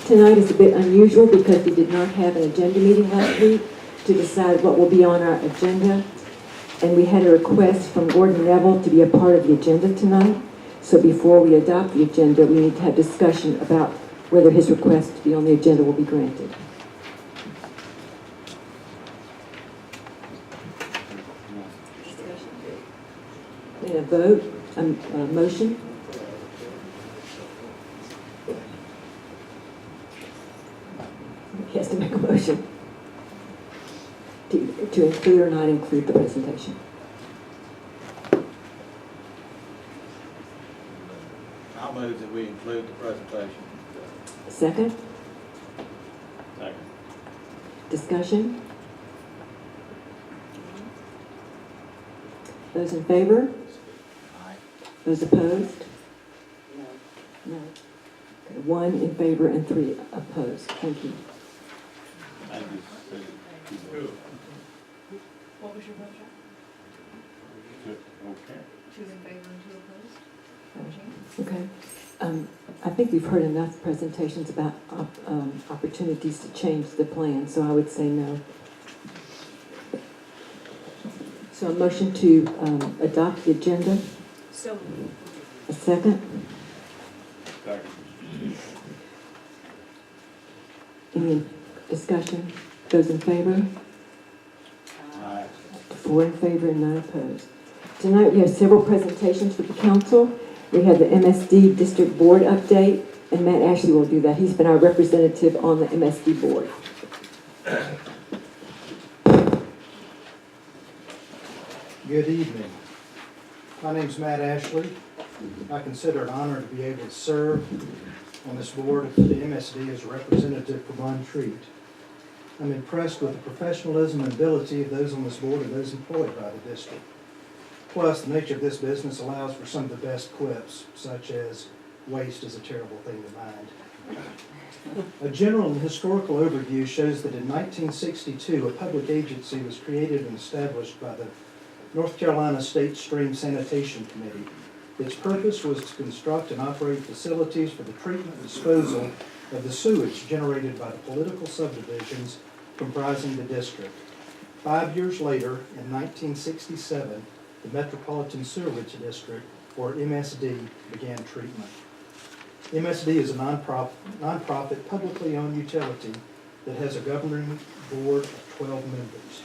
Tonight is a bit unusual because we did not have an agenda meeting last week to decide what will be on our agenda. And we had a request from Gordon Neville to be a part of the agenda tonight. So before we adopt the agenda, we need to have discussion about whether his request to be on the agenda will be granted. And a vote, a motion. He has to make a motion to include or not include the presentation. I'll move that we include the presentation. Second? Second. Discussion? Those in favor? Aye. Those opposed? No. Okay, 1 in favor and 3 opposed. Thank you. Thank you. What was your vote, Jack? Okay. 2 in favor and 2 opposed? Okay. I think we've heard enough presentations about opportunities to change the plan, so I would say no. So a motion to adopt the agenda. So. A second? Second. Any discussion? Those in favor? Aye. 4 in favor and 9 opposed. Tonight we have several presentations for the council. We have the MSD District Board update, and Matt Ashley will do that. He's been our representative on the MSD board. Good evening. My name's Matt Ashley. I consider it an honor to be able to serve on this board of the MSD as a representative for Montreat. I'm impressed with the professionalism and ability of those on this board and those employed by the district. Plus, the nature of this business allows for some of the best quips, such as, waste is a terrible thing to mind. A general and historical overview shows that in 1962, a public agency was created and established by the North Carolina State Stream Sanitation Committee. Its purpose was to construct and operate facilities for the treatment and disposal of the sewage generated by the political subdivisions comprising the district. 5 years later, in 1967, the Metropolitan Sewerage District, or MSD, began treatment. MSD is a nonprofit publicly owned utility that has a governing board of 12 members.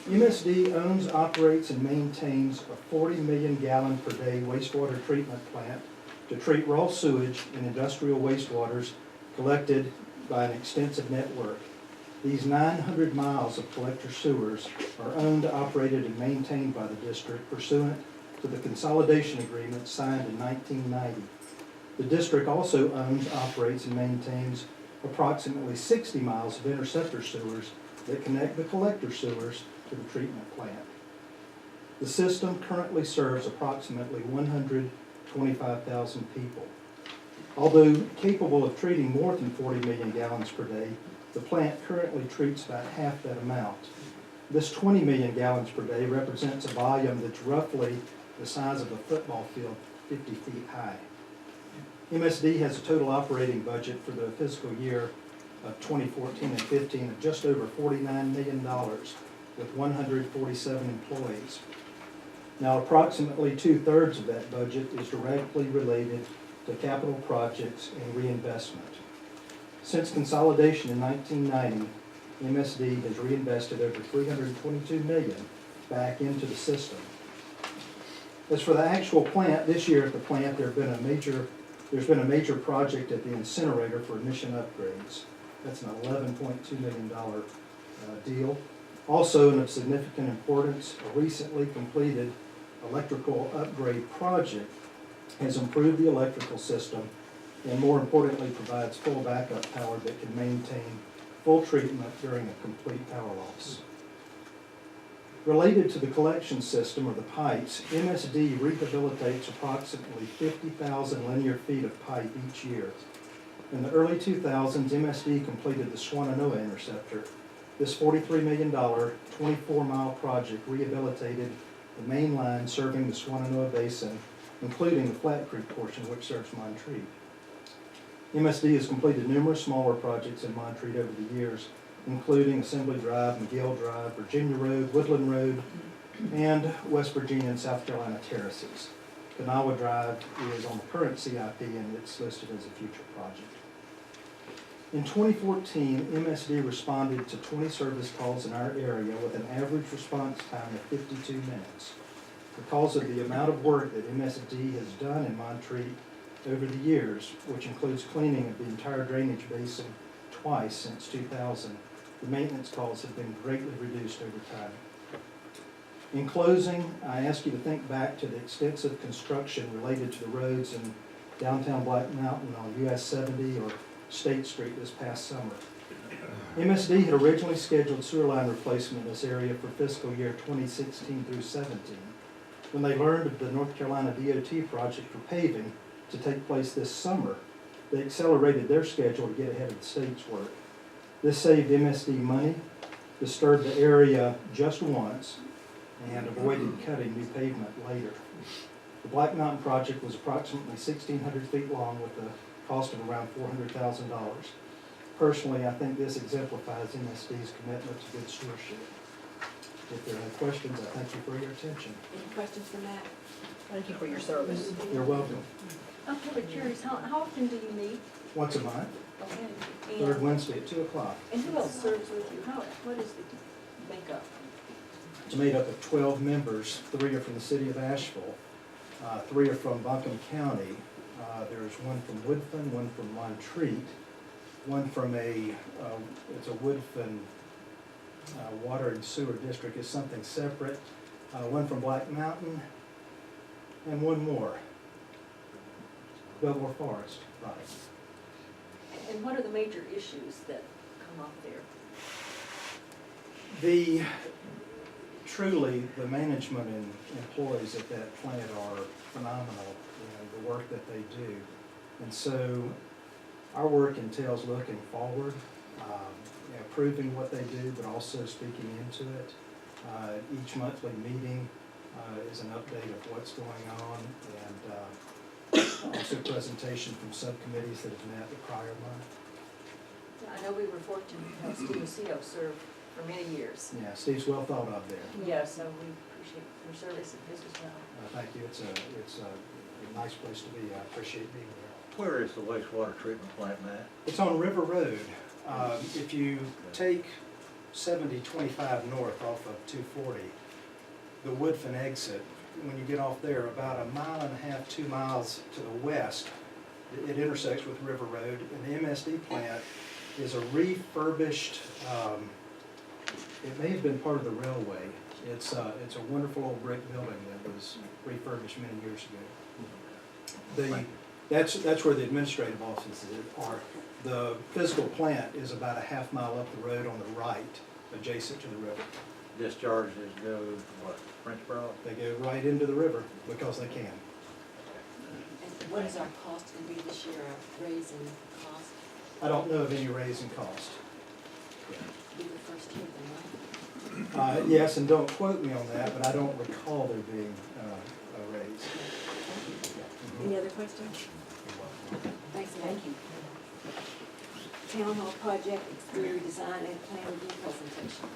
MSD owns, operates, and maintains a 40 million gallon per day wastewater treatment plant to treat raw sewage and industrial wastewaters collected by an extensive network. These 900 miles of collector sewers are owned, operated, and maintained by the district pursuant to the consolidation agreement signed in 1990. The district also owns, operates, and maintains approximately 60 miles of interceptor sewers that connect the collector sewers to the treatment plant. The system currently serves approximately 125,000 people. Although capable of treating more than 40 million gallons per day, the plant currently treats about half that amount. This 20 million gallons per day represents a volume that's roughly the size of a football field 50 feet high. MSD has a total operating budget for the fiscal year of 2014 and 15 of just over $49 million with 147 employees. Now, approximately 2/3 of that budget is directly related to capital projects and reinvestment. Since consolidation in 1990, MSD has reinvested over $322 million back into the system. As for the actual plant, this year at the plant there's been a major project at the incinerator for emission upgrades. That's an $11.2 million deal. Also, and of significant importance, a recently completed electrical upgrade project has improved the electrical system and, more importantly, provides full backup power that can maintain full treatment during a complete power loss. Related to the collection system, or the pipes, MSD rehabilitates approximately 50,000 linear feet of pipe each year. In the early 2000s, MSD completed the Swannanoa Interceptor. This $43 million, 24-mile project rehabilitated the main line serving the Swannanoa Basin, including the Flat Creek portion which serves Montreat. MSD has completed numerous smaller projects in Montreat over the years, including Assembly Drive, McGill Drive, Virginia Road, Woodland Road, and West Virginia and South Carolina terraces. Kanawha Drive is on the current CIP and it's listed as a future project. In 2014, MSD responded to 20 service calls in our area with an average response time of 52 minutes. Because of the amount of work that MSD has done in Montreat over the years, which includes cleaning of the entire drainage basin twice since 2000, the maintenance calls have been greatly reduced over time. In closing, I ask you to think back to the extensive construction related to the roads in downtown Black Mountain on US 70 or State Street this past summer. MSD had originally scheduled sewer line replacement in this area for fiscal year 2016 through 17. When they learned of the North Carolina DOT project for paving to take place this summer, they accelerated their schedule to get ahead of the state's work. This saved MSD money, disturbed the area just once, and avoided cutting new pavement later. The Black Mountain project was approximately 1,600 feet long with a cost of around $400,000. Personally, I think this exemplifies MSD's commitment to good stewardship. If there are any questions, I thank you for your attention. Any questions for Matt? Thank you for your service. You're welcome. I'm really curious, how often do you meet? Once a month, Okay. third Wednesday at 2 o'clock. And who else serves with you? What is the makeup? It's made up of 12 members. 3 are from the city of Asheville. 3 are from Buncombe County. There's one from Woodfin, one from Montreat, one from it's a Woodfin water and sewer district is something separate, one from Black Mountain, and one more, Belmore Forest, right. And what are the major issues that come up there? Truly, the management and employees at that plant are phenomenal, the work that they do. And so our work entails looking forward, proving what they do, but also speaking into it. Each monthly meeting is an update of what's going on, and also presentation from subcommittees that have met the prior month. I know we were fortunate to have Steve Aceto serve for many years. Yeah, Steve's well thought of there. Yeah, so we appreciate your service and his as well. Thank you. It's a nice place to be. I appreciate being there. Where is the wastewater treatment plant, Matt? It's on River Road. If you take 7025 north off of 240, the Woodfin exit, when you get off there, about 1.5 miles, 2 miles to the west, it intersects with River Road, and the MSD plant is a refurbished, it may have been part of the railway. It's a wonderful old brick building that was refurbished many years ago. That's where the administrative offices are. The physical plant is about 1/2 mile up the road on the right, adjacent to the river. Discharges go, what, Frenchboro? They go right into the river because they can. And what is our cost going to be this year, our raise in cost? I don't know of any raise in cost. Be the first year then, right? Yes, and don't quote me on that, but I don't recall there being a raise. Any other questions? Thanks, Matt. Thank you. Town Hall project, exterior design and plan review presentation.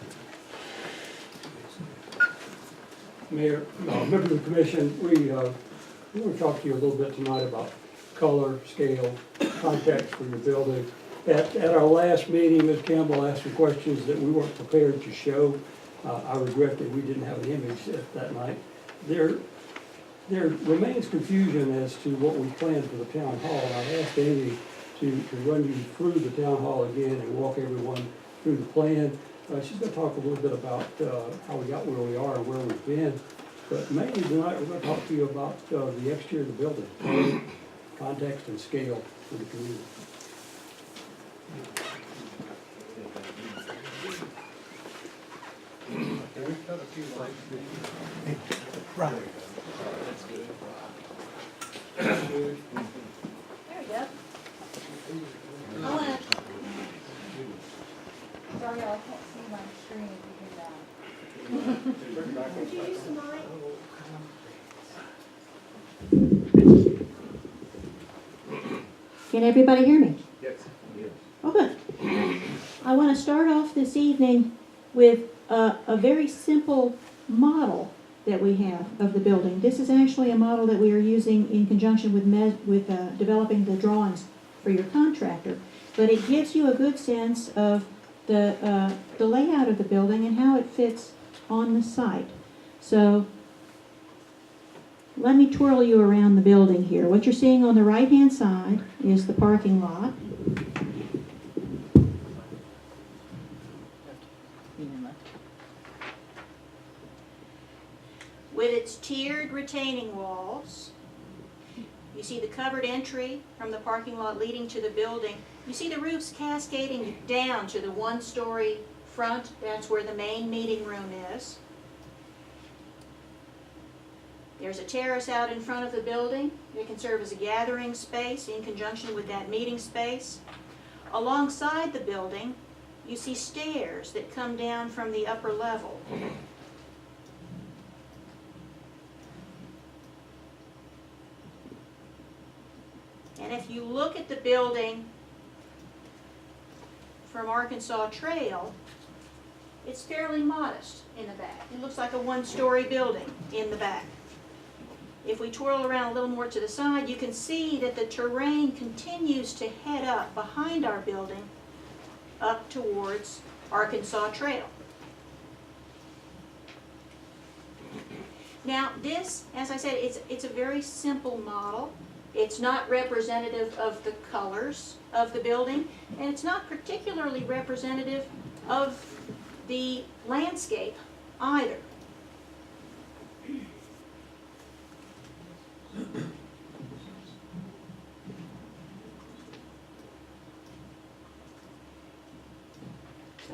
Mayor, members of the commission, we want to talk to you a little bit tonight about color, scale, context for your building. At our last meeting, Ms. Campbell asked some questions that we weren't prepared to show. I regret that we didn't have an image that night. There remains confusion as to what we planned for the town hall. I asked Amy to run you through the town hall again and walk everyone through the plan. She's going to talk a little bit about how we got where we are and where we've been. But mainly tonight, we're going to talk to you about the exterior of the building, context and scale for the community. Right. There we go. Hello. Sorry, I can't see my screen if you can, Would you use the mic? Can everybody hear me? Yes. Oh, good. I want to start off this evening with a very simple model that we have of the building. This is actually a model that we are using in conjunction with developing the drawings for your contractor. But it gives you a good sense of the layout of the building and how it fits on the site. So let me twirl you around the building here. What you're seeing on the right-hand side is the parking lot. With its tiered retaining walls. You see the covered entry from the parking lot leading to the building. You see the roofs cascading down to the one-story front. That's where the main meeting room is. There's a terrace out in front of the building. It can serve as a gathering space in conjunction with that meeting space. Alongside the building, you see stairs that come down from the upper level. And if you look at the building from Arkansas Trail, it's fairly modest in the back. It looks like a one-story building in the back. If we twirl around a little more to the side, you can see that the terrain continues to head up behind our building up towards Arkansas Trail. Now this, as I said, it's a very simple model. It's not representative of the colors of the building, and it's not particularly representative of the landscape either. So,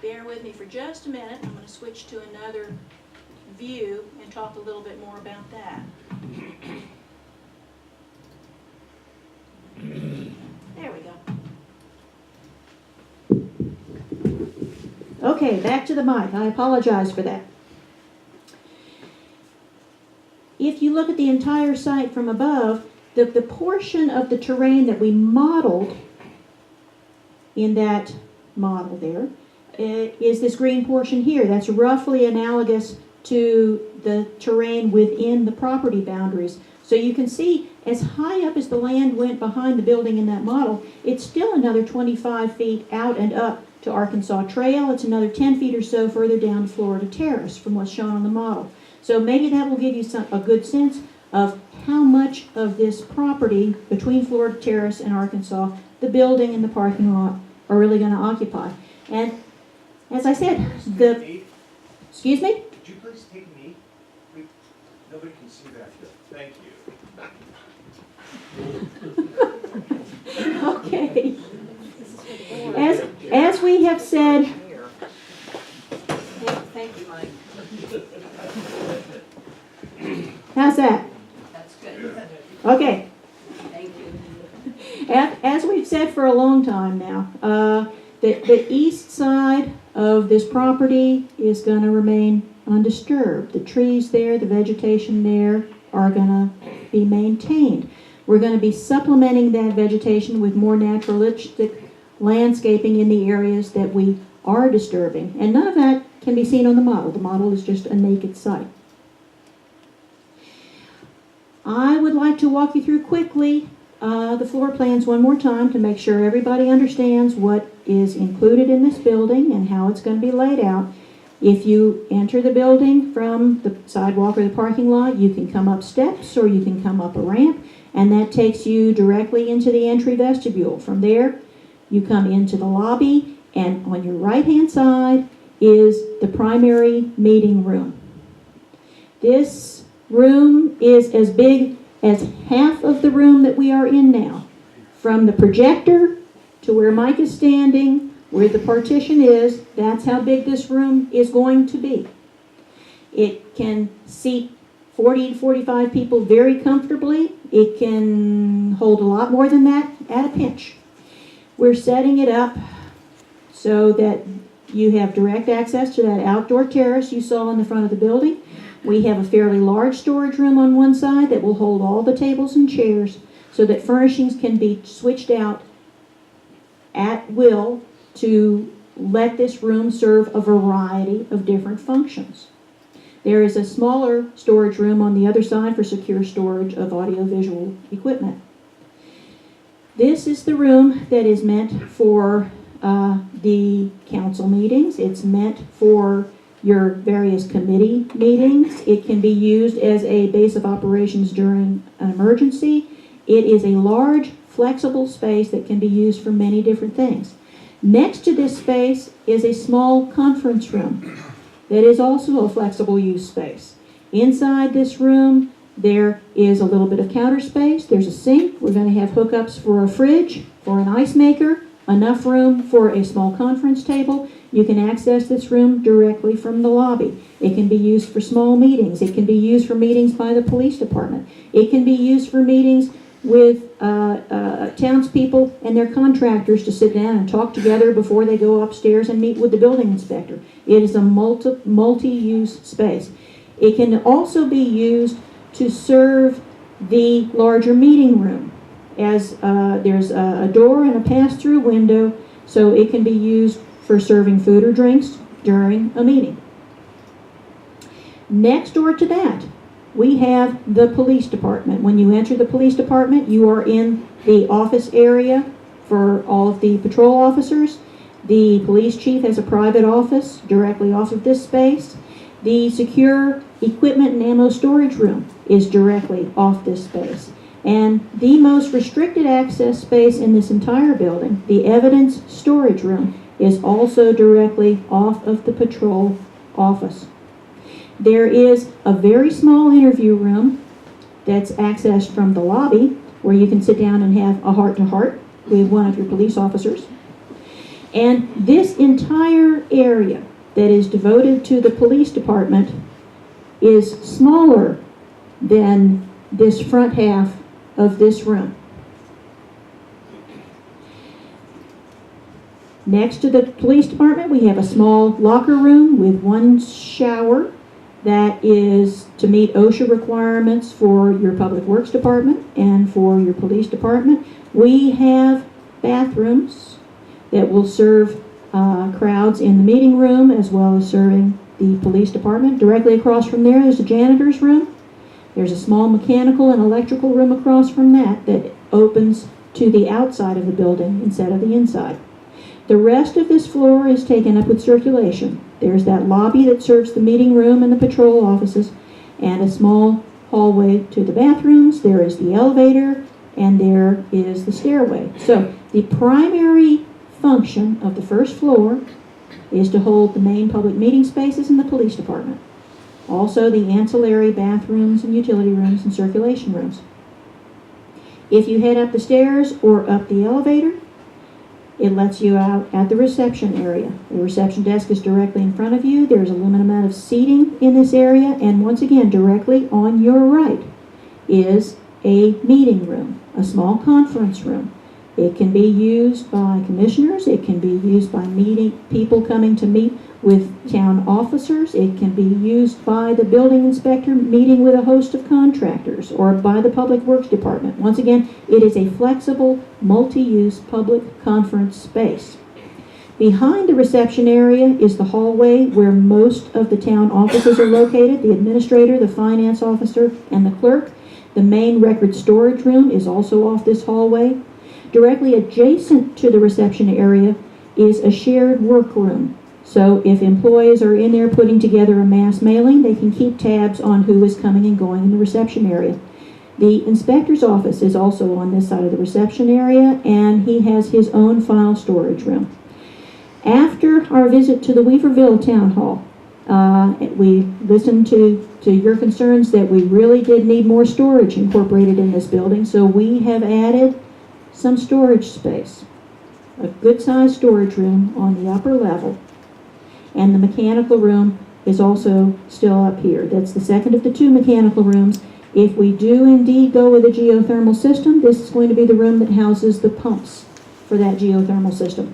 bear with me for just a minute. I'm going to switch to another view and talk a little bit more about that. There we go. Okay, back to the mic. I apologize for that. If you look at the entire site from above, the portion of the terrain that we modeled in that model there is this green portion here. That's roughly analogous to the terrain within the property boundaries. So you can see as high up as the land went behind the building in that model, it's still another 25 feet out and up to Arkansas Trail. It's another 10 feet or so further down to Florida Terrace from what's shown on the model. So maybe that will give you a good sense of how much of this property between Florida Terrace and Arkansas, the building and the parking lot are really going to occupy. And as I said, excuse me? Could you please take me? Nobody can see that here. Thank you. Okay. As we have said, Thank you, Mike. how's that? That's good. Okay. Thank you. As we've said for a long time now, the east side of this property is going to remain undisturbed. The trees there, the vegetation there are going to be maintained. We're going to be supplementing that vegetation with more naturalistic landscaping in the areas that we are disturbing. And none of that can be seen on the model. The model is just a naked site. I would like to walk you through quickly the floor plans one more time to make sure everybody understands what is included in this building and how it's going to be laid out. If you enter the building from the sidewalk or the parking lot, you can come up steps or you can come up a ramp, and that takes you directly into the entry vestibule. From there, you come into the lobby, and on your right-hand side is the primary meeting room. This room is as big as half of the room that we are in now. From the projector to where Mike is standing, where the partition is, that's how big this room is going to be. It can seat 40 to 45 people very comfortably. It can hold a lot more than that at a pinch. We're setting it up so that you have direct access to that outdoor terrace you saw in the front of the building. We have a fairly large storage room on one side that will hold all the tables and chairs. so that furnishings can be switched out at will to let this room serve a variety of different functions. There is a smaller storage room on the other side for secure storage of audiovisual equipment. This is the room that is meant for the council meetings. It's meant for your various committee meetings. It can be used as a base of operations during an emergency. It is a large, flexible space that can be used for many different things. Next to this space is a small conference room that is also a flexible use space. Inside this room, there is a little bit of counter space. There's a sink. We're going to have hookups for a fridge, for an ice maker, enough room for a small conference table. You can access this room directly from the lobby. It can be used for small meetings. It can be used for meetings by the police department. It can be used for meetings with townspeople and their contractors to sit down and talk together before they go upstairs and meet with the building inspector. It is a multi-use space. It can also be used to serve the larger meeting room, as there's a door and a pass-through window, so it can be used for serving food or drinks during a meeting. Next door to that, we have the police department. When you enter the police department, you are in the office area for all of the patrol officers. The police chief has a private office directly off of this space. The secure equipment and ammo storage room is directly off this space. And the most restricted access space in this entire building, the evidence storage room, is also directly off of the patrol office. There is a very small interview room that's accessed from the lobby where you can sit down and have a heart-to-heart with one of your police officers. And this entire area that is devoted to the police department is smaller than this front half of this room. Next to the police department, we have a small locker room with one shower that is to meet OSHA requirements for your public works department and for your police department. We have bathrooms that will serve crowds in the meeting room as well as serving the police department. Directly across from there is a janitor's room. There's a small mechanical and electrical room across from that opens to the outside of the building instead of the inside. The rest of this floor is taken up with circulation. There's that lobby that serves the meeting room and the patrol offices, and a small hallway to the bathrooms. There is the elevator, and there is the stairway. So the primary function of the first floor is to hold the main public meeting spaces in the police department. Also the ancillary bathrooms and utility rooms and circulation rooms. If you head up the stairs or up the elevator, it lets you out at the reception area. The reception desk is directly in front of you. There's a limited amount of seating in this area, and once again, directly on your right is a meeting room, a small conference room. It can be used by commissioners. It can be used by people coming to meet with town officers. It can be used by the building inspector meeting with a host of contractors, or by the public works department. Once again, it is a flexible, multi-use public conference space. Behind the reception area is the hallway where most of the town offices are located, the administrator, the finance officer, and the clerk. The main record storage room is also off this hallway. Directly adjacent to the reception area is a shared workroom. So if employees are in there putting together a mass mailing, they can keep tabs on who is coming and going in the reception area. The inspector's office is also on this side of the reception area, and he has his own file storage room. After our visit to the Weaverville Town Hall, we listened to your concerns that we really did need more storage incorporated in this building, so we have added some storage space, a good-sized storage room on the upper level, and the mechanical room is also still up here. That's the second of the two mechanical rooms. If we do indeed go with a geothermal system, this is going to be the room that houses the pumps for that geothermal system.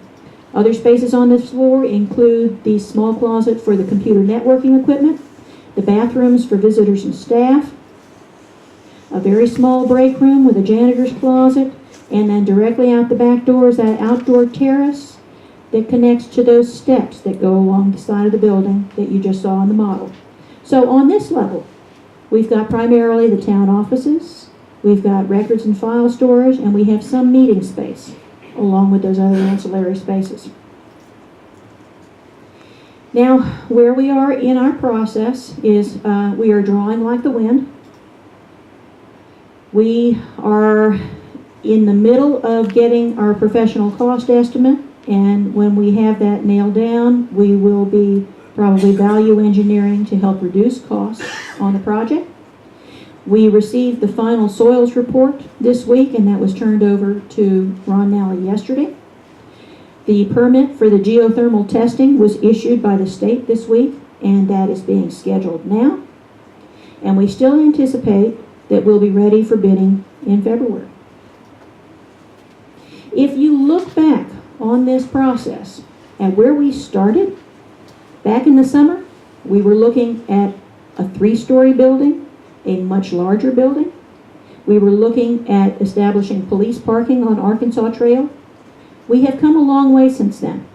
Other spaces on this floor include the small closet for the computer networking equipment, the bathrooms for visitors and staff, a very small break room with a janitor's closet, and then directly out the back door is that outdoor terrace that connects to those steps that go along the side of the building that you just saw in the model. So on this level, we've got primarily the town offices, we've got records and file storage, and we have some meeting space along with those other ancillary spaces. Now, where we are in our process is we are drawing like the wind. We are in the middle of getting our professional cost estimate, and when we have that nailed down, we will be probably value engineering to help reduce costs on the project. We received the final soils report this week, and that was turned over to Ron Nally yesterday. The permit for the geothermal testing was issued by the state this week, and that is being scheduled now. And we still anticipate that we'll be ready for bidding in February. If you look back on this process at where we started, back in the summer, we were looking at a 3-story building, a much larger building. We were looking at establishing police parking on Arkansas Trail. We have come a long way since then.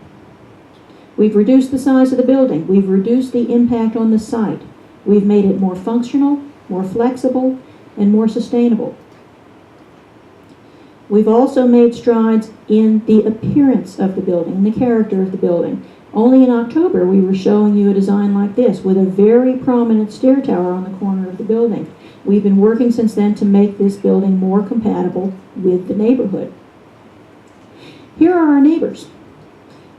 We've reduced the size of the building. We've reduced the impact on the site. We've made it more functional, more flexible, and more sustainable. We've also made strides in the appearance of the building, the character of the building. Only in October we were showing you a design like this with a very prominent stair tower on the corner of the building. We've been working since then to make this building more compatible with the neighborhood. Here are our neighbors.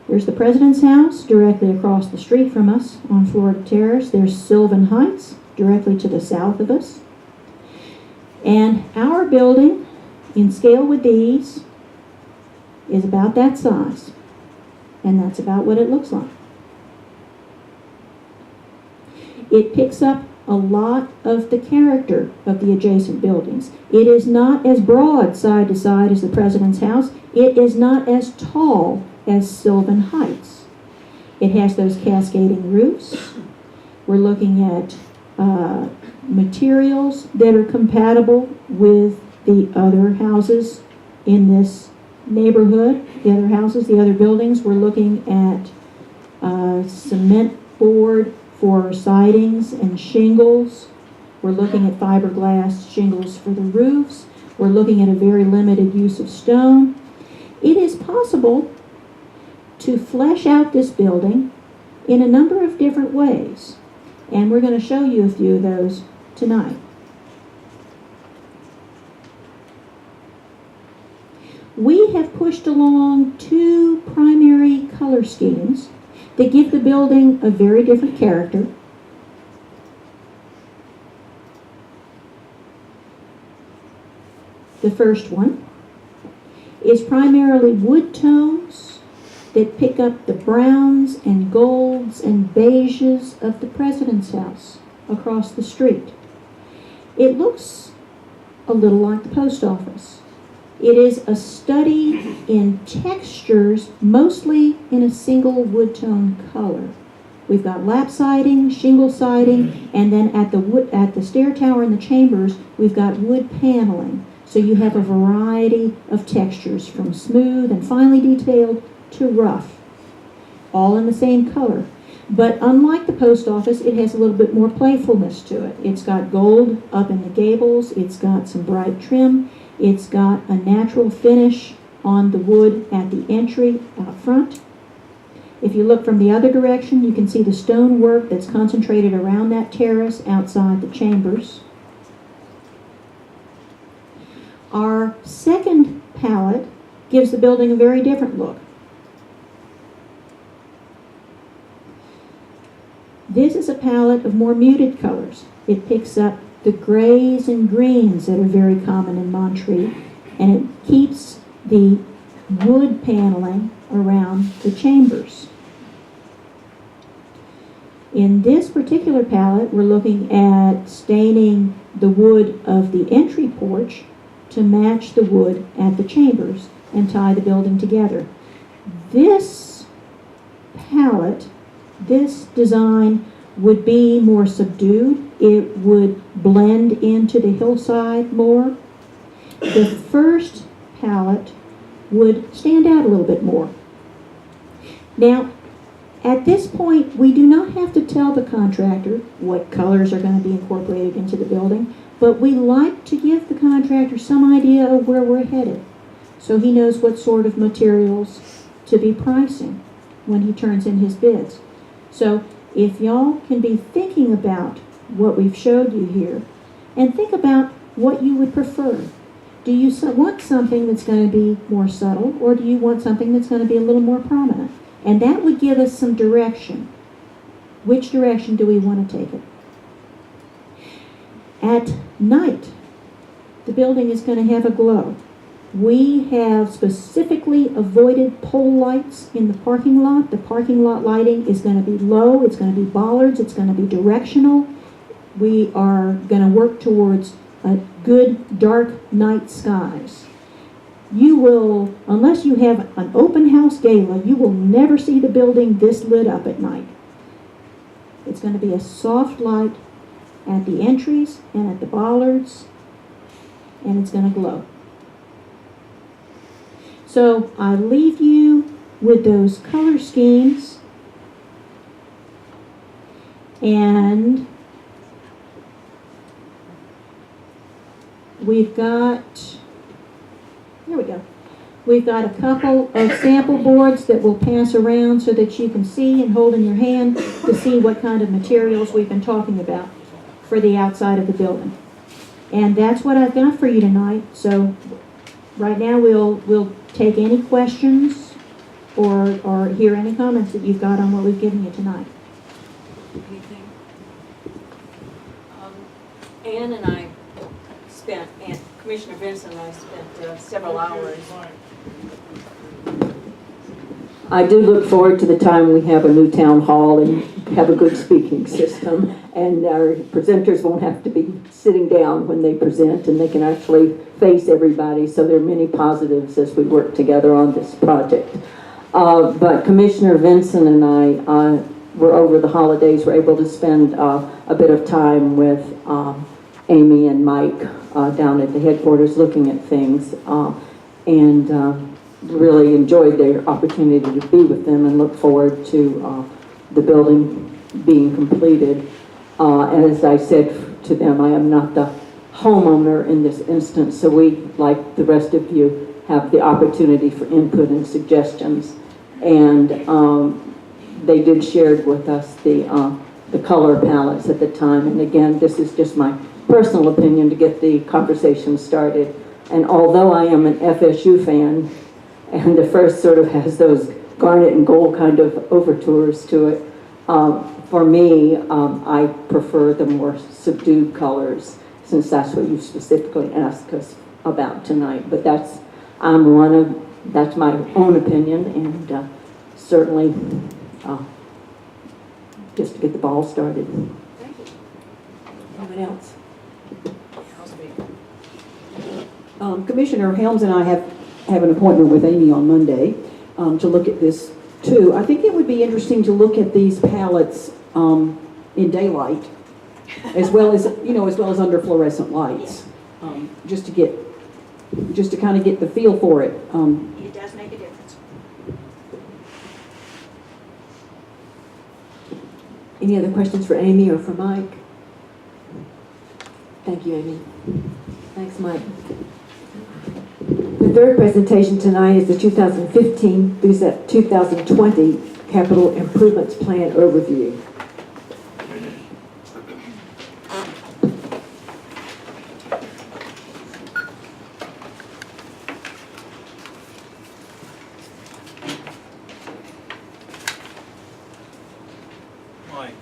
There's the President's House directly across the street from us on Florida Terrace. There's Sylvan Heights directly to the south of us. And our building, in scale with these, is about that size. And that's about what it looks like. It picks up a lot of the character of the adjacent buildings. It is not as broad side to side as the President's House. It is not as tall as Sylvan Heights. It has those cascading roofs. We're looking at materials that are compatible with the other houses in this neighborhood, the other houses, the other buildings. We're looking at cement board for sidings and shingles. We're looking at fiberglass shingles for the roofs. We're looking at a very limited use of stone. It is possible to flesh out this building in a number of different ways, and we're going to show you a few of those tonight. We have pushed along 2 primary color schemes that give the building a very different character. The first one is primarily wood tones that pick up the browns and golds and beiges of the President's House across the street. It looks a little like the post office. It is a study in textures, mostly in a single wood tone color. We've got lap siding, shingle siding, and then at the stair tower in the chambers, we've got wood paneling. So you have a variety of textures, from smooth and finely detailed to rough, all in the same color. But unlike the post office, it has a little bit more playfulness to it. It's got gold up in the gables, it's got some bright trim, it's got a natural finish on the wood at the entry out front. If you look from the other direction, you can see the stone work that's concentrated around that terrace outside the chambers. Our second palette gives the building a very different look. This is a palette of more muted colors. It picks up the grays and greens that are very common in Montreat, and it keeps the wood paneling around the chambers. In this particular palette, we're looking at staining the wood of the entry porch to match the wood at the chambers and tie the building together. This palette, this design, would be more subdued. It would blend into the hillside more. The first palette would stand out a little bit more. Now, at this point, we do not have to tell the contractor what colors are going to be incorporated into the building, but we like to give the contractor some idea of where we're headed, so he knows what sort of materials to be pricing when he turns in his bids. So if y'all can be thinking about what we've showed you here, and think about what you would prefer. Do you want something that's going to be more subtle, or do you want something that's going to be a little more prominent? And that would give us some direction. Which direction do we want to take it? At night, the building is going to have a glow. We have specifically avoided pole lights in the parking lot. The parking lot lighting is going to be low, it's going to be bollards, it's going to be directional. We are going to work towards a good dark night skies. You will, unless you have an open house gala, you will never see the building this lit up at night. It's going to be a soft light at the entries and at the bollards, and it's going to glow. So I leave you with those color schemes, and we've got, here we go. We've got a couple of sample boards that we'll pass around so that you can see and hold in your hand to see what kind of materials we've been talking about for the outside of the building. And that's what I've got for you tonight. So right now we'll take any questions or hear any comments that you've got on what we've given you tonight. Anything? Ann and I spent, and Commissioner Vincent and I spent several hours. I do look forward to the time we have a new town hall and have a good speaking system, and our presenters won't have to be sitting down when they present, and they can actually face everybody. So there are many positives as we work together on this project. But Commissioner Vincent and I were over the holidays, were able to spend a bit of time with Amy and Mike down at the headquarters looking at things, and really enjoyed their opportunity to be with them and look forward to the building being completed. As I said to them, I am not the homeowner in this instance, so we, like the rest of you, have the opportunity for input and suggestions. And they did share with us the color palettes at the time. And again, this is just my personal opinion to get the conversation started. And although I am an FSU fan, and the first sort of has those garnet and gold kind of overtures to it, for me, I prefer the more subdued colors, since that's what you specifically asked us about tonight. But that's my own opinion, and certainly just to get the ball started. Thank you. Anyone else? Commissioner Helms and I have an appointment with Amy on Monday to look at this too. I think it would be interesting to look at these palettes in daylight, as well as under fluorescent lights, just to kind of get the feel for it. It does make a difference. Any other questions for Amy or for Mike? Thank you, Amy. Thanks, Mike. The third presentation tonight is the 2015 through 2020 Capital Improvements Plan Overview. Mike,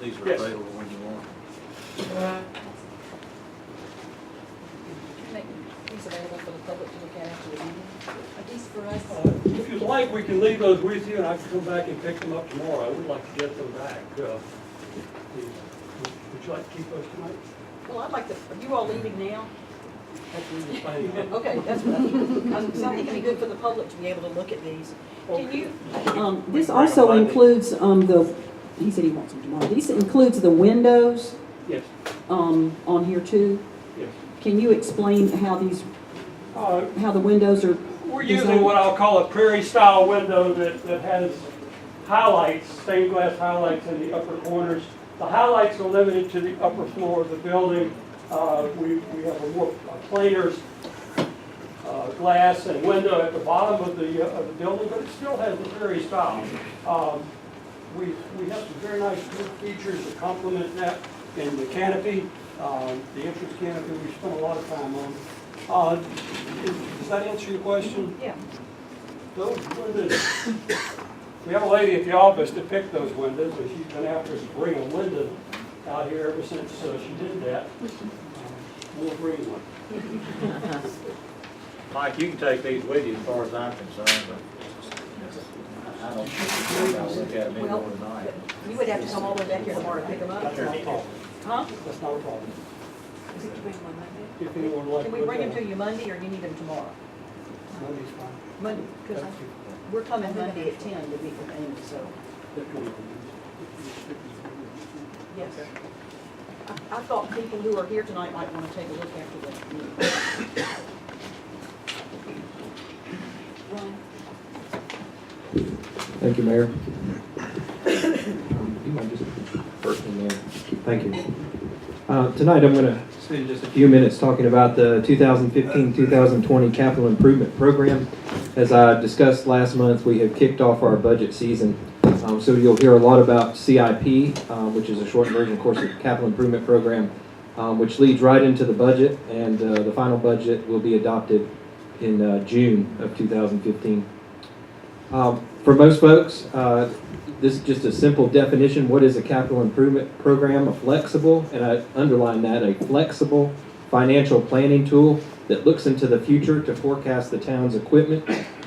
these are Yes. available when you want. Make these available for the public to look at after the meeting. Are these for us? If you'd like, we can leave those with you, and I can come back and pick them up tomorrow. I would like to get them back. Would you like to keep those tonight? Well, I'd like to, are you all leaving now? That's what we were planning on. Okay, that's what I think it'd be good for the public to be able to look at these. Can you, This also includes the he said he wants them tomorrow. This includes the windows, Yes, on here too. yes. Can you explain how the windows are? We're using what I'll call a prairie-style window that has highlights, stained glass highlights in the upper corners. The highlights are limited to the upper floor of the building. We have a more plainer glass and window at the bottom of the building, but it still has the prairie style. We have some very nice wood features that complement that in the canopy, the entrance canopy we spent a lot of time on. Does that answer your question? Yeah. Those windows, we have a lady at the office that picked those windows, and she's been after us to bring a window out here ever since she did that. We'll bring one. Mike, you can take these with you as far as I'm concerned, but I don't think I'll look at them anymore tonight. You would have to come all the way back here tomorrow to pick them up. That's not a problem. Huh? That's not a problem. Is it to bring them on Monday? If anyone would like. Can we bring them to you Monday, or do you need them tomorrow? Monday's fine. Monday, because we're coming Monday at 10 to meet with Amy, so, yes. I thought people who are here tonight might want to take a look after the meeting. Ron? Thank you, Mayor. You might just first in there. Thank you. Tonight I'm going to spend just a few minutes talking about the 2015-2020 capital improvement program. As I discussed last month, we have kicked off our budget season. So you'll hear a lot about CIP, which is a short version, of course, of the capital improvement program, which leads right into the budget, and the final budget will be adopted in June of 2015. For most folks, this is just a simple definition. What is a capital improvement program? A flexible, and I underline that, a flexible financial planning tool that looks into the future to forecast the town's equipment,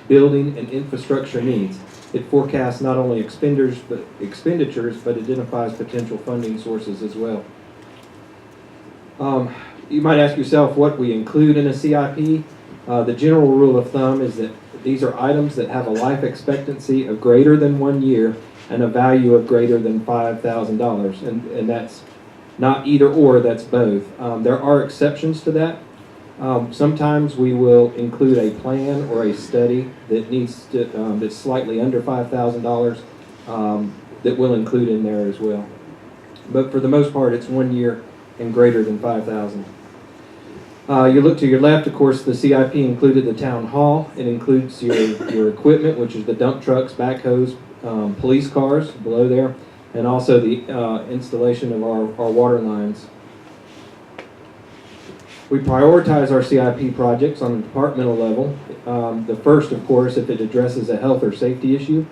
building, and infrastructure needs. It forecasts not only expenditures, but identifies potential funding sources as well. You might ask yourself what we include in a CIP. The general rule of thumb is that these are items that have a life expectancy of greater than 1 year and a value of greater than $5,000. And that's not either or, that's both. There are exceptions to that. Sometimes we will include a plan or a study that needs to, that's slightly under $5,000 that we'll include in there as well. But for the most part, it's 1 year and greater than $5,000. You look to your left, of course, the CIP included the town hall. It includes your equipment, which is the dump trucks, backhoes, police cars below there, and also the installation of our water lines. We prioritize our CIP projects on a departmental level. The first, of course, if it addresses a health or safety issue.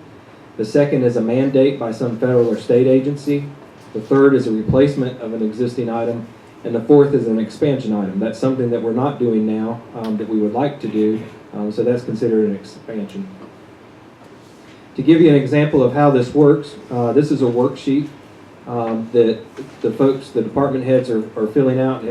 The second is a mandate by some federal or state agency. The third is a replacement of an existing item. And the fourth is an expansion item. That's something that we're not doing now that we would like to do. So that's considered an expansion. To give you an example of how this works, this is a worksheet that the folks, the department heads are filling out.